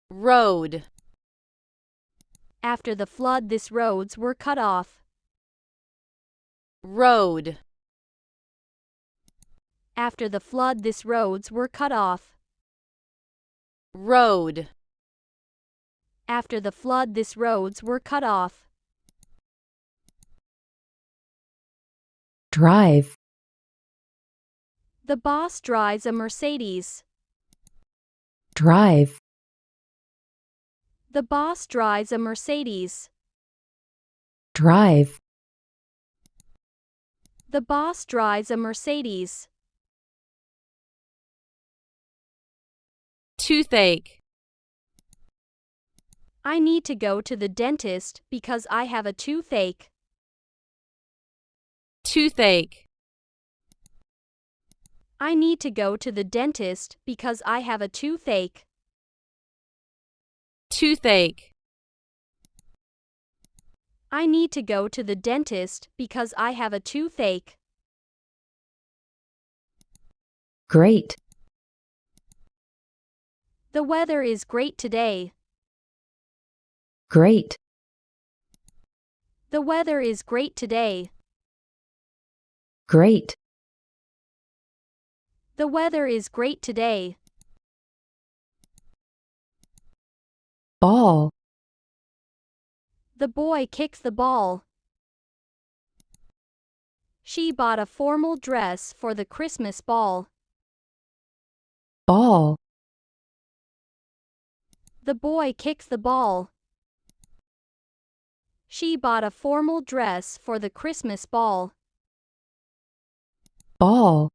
road. After the flood, these roads were cut off. Road. After the flood, these roads were cut off. Road. After the flood, these roads were cut off. Drive. The boss drives a Mercedes. Drive. The boss drives a Mercedes. Drive. The boss drives a Mercedes. Toothache. I need to go to the dentist because I have a toothache. Toothache. I need to go to the dentist because I have a toothache. Toothache. I need to go to the dentist because I have a toothache. Great. The weather is great today. Great. The weather is great today. Great. The weather is great today. Ball. The boy kicks the ball. She bought a formal dress for the Christmas ball. Ball. The boy kicks the ball. She bought a formal dress for the Christmas ball. Ball.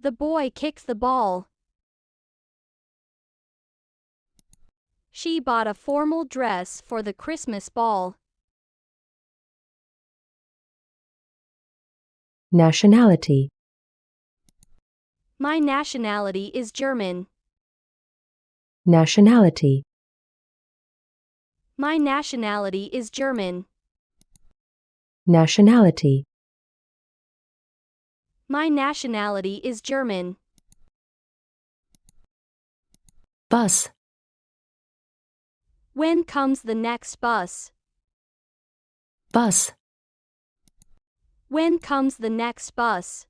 The boy kicks the ball. She bought a formal dress for the Christmas ball. Nationality. My nationality is German. Nationality. My nationality is German. Nationality. My nationality is German. Bus. When comes the next bus? Bus. When comes the next bus?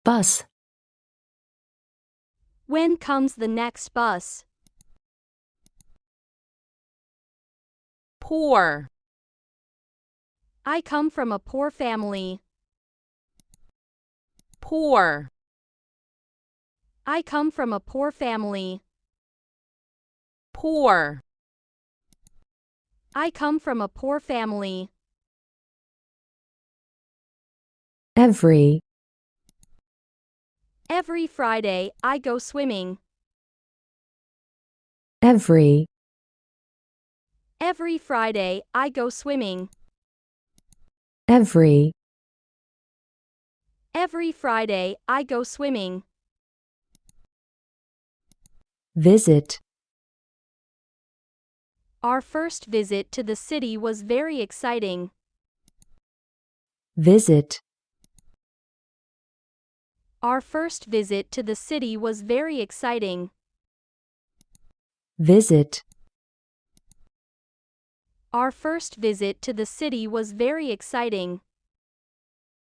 Bus. When comes the next bus? Poor. I come from a poor family. Poor. I come from a poor family. Poor. I come from a poor family. Every. Every Friday, I go swimming. Every. Every Friday, I go swimming. Every. Every Friday, I go swimming. Visit. Our first visit to the city was very exciting. Visit. Our first visit to the city was very exciting. Visit. Our first visit to the city was very exciting.